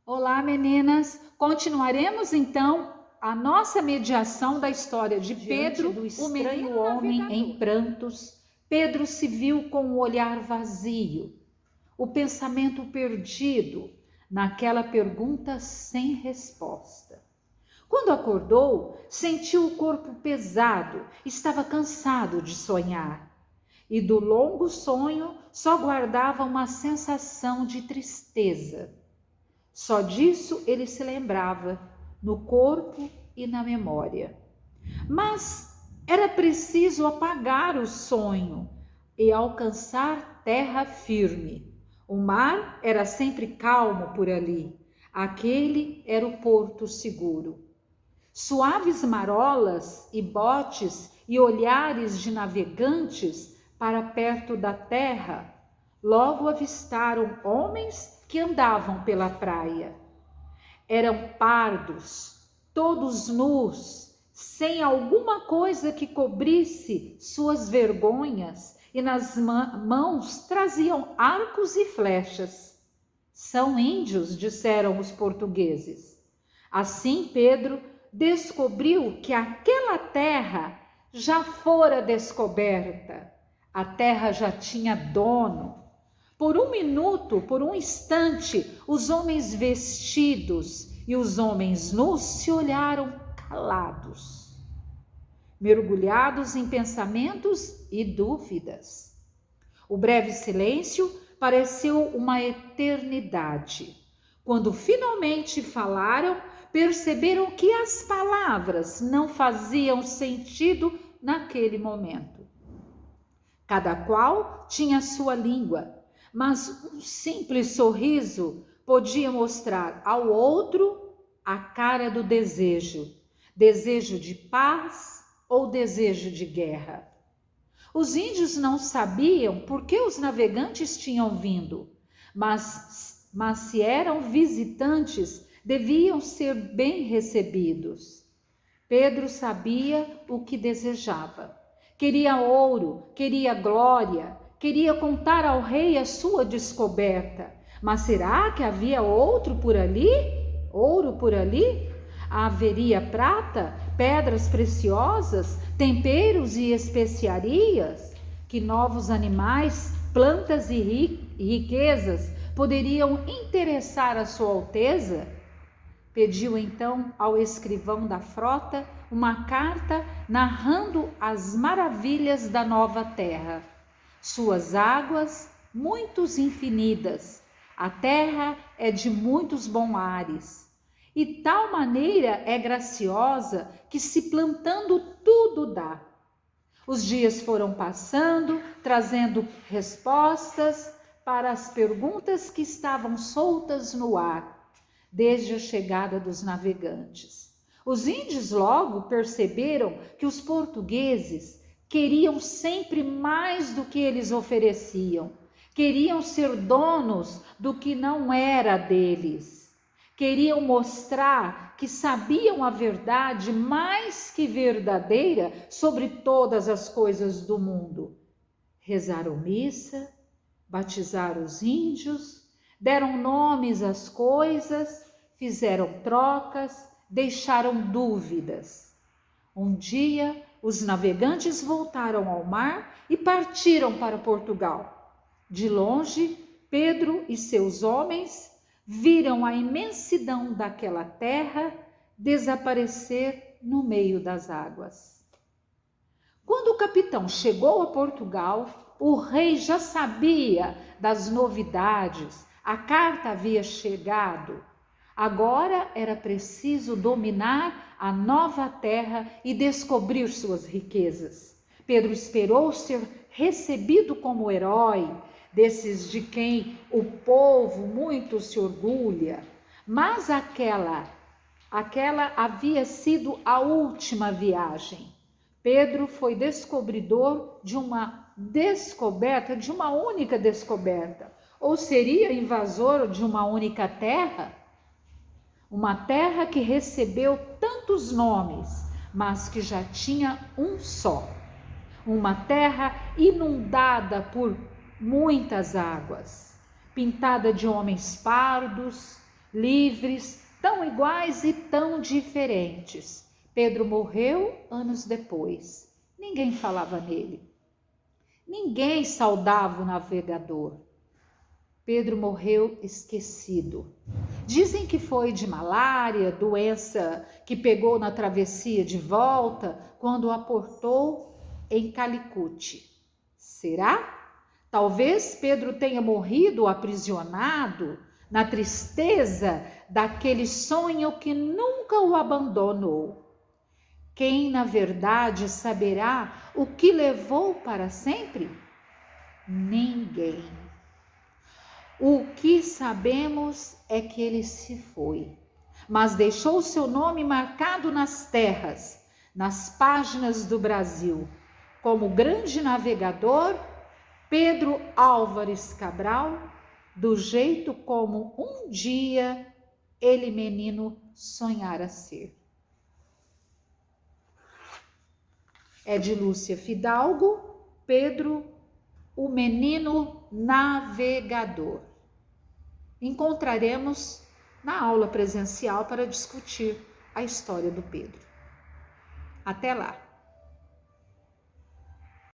Olá, meninas! Continuaremos então a nossa mediação da história de Pedro, o menino homem em prantos. Pedro se viu com o olhar vazio, o pensamento perdido naquela pergunta sem resposta. Quando acordou, sentiu o corpo pesado, estava cansado de sonhar. E do longo sonho só guardava uma sensação de tristeza. Só disso ele se lembrava, no corpo e na memória. Mas era preciso apagar o sonho e alcançar terra firme. O mar era sempre calmo por ali. Aquele era o porto seguro. Suaves marolas e botes e olhares de navegantes para perto da terra logo avistaram homens que andavam pela praia. Eram pardos, todos nus, sem alguma coisa que cobrisse suas vergonhas, e nas mãos traziam arcos e flechas. São índios, disseram os portugueses. Assim Pedro descobriu que aquela terra já fora descoberta. A terra já tinha dono. Por um minuto, por um instante, os homens vestidos e os homens nus se olharam calados, mergulhados em pensamentos e dúvidas. O breve silêncio pareceu uma eternidade. Quando finalmente falaram, perceberam que as palavras não faziam sentido naquele momento. Cada qual tinha sua língua, mas um simples sorriso podia mostrar ao outro a cara do desejo, desejo de paz ou desejo de guerra. Os índios não sabiam por que os navegantes tinham vindo, mas se eram visitantes, deviam ser bem recebidos. Pedro sabia o que desejava. Queria ouro, queria glória, queria contar ao rei a sua descoberta. Mas será que havia outro por ali? Ouro por ali? Haveria prata, pedras preciosas, temperos e especiarias? Que novos animais, plantas e riquezas poderiam interessar a Sua Alteza? Pediu então ao escrivão da frota uma carta narrando as maravilhas da nova terra. Suas águas, muitos infinitas, a terra é de muitos bons e tal maneira é graciosa que se plantando tudo dá. Os dias foram passando, trazendo respostas para as perguntas que estavam soltas no ar, desde a chegada dos navegantes. Os índios logo perceberam que os portugueses queriam sempre mais do que eles ofereciam. Queriam ser donos do que não era deles. Queriam mostrar que sabiam a verdade mais que verdadeira sobre todas as coisas do mundo. Rezaram missa, batizaram os índios, deram nomes às coisas, fizeram trocas, deixaram dúvidas. Um dia, os navegantes voltaram ao mar e partiram para Portugal. De longe, Pedro e seus homens viram a imensidão daquela terra desaparecer no meio das águas. Quando o capitão chegou a Portugal, o rei já sabia das novidades, a carta havia chegado. Agora era preciso dominar a nova terra e descobrir suas riquezas. Pedro esperou ser recebido como herói, desses de quem o povo muito se orgulha, mas aquela havia sido a última viagem. Pedro foi descobridor de uma descoberta, de uma única descoberta, ou seria invasor de uma única terra? Uma terra que recebeu tantos nomes, mas que já tinha um só. Uma terra inundada por muitas águas, pintada de homens pardos, livres, tão iguais e tão diferentes. Pedro morreu anos depois. Ninguém falava nele. Ninguém saudava o navegador. Pedro morreu esquecido. Dizem que foi de malária, doença que pegou na travessia de volta quando aportou em Calicut. Será? Talvez Pedro tenha morrido aprisionado na tristeza daquele sonho que nunca o abandonou. Quem, na verdade, saberá o que levou para sempre? Ninguém. O que sabemos é que ele se foi, mas deixou seu nome marcado nas terras, nas páginas do Brasil, como grande navegador, Pedro Álvares Cabral, do jeito como um dia ele, menino, sonhara ser. É de Lúcia Fidalgo, Pedro, o menino navegador. Encontraremos na aula presencial para discutir a história do Pedro. Até lá!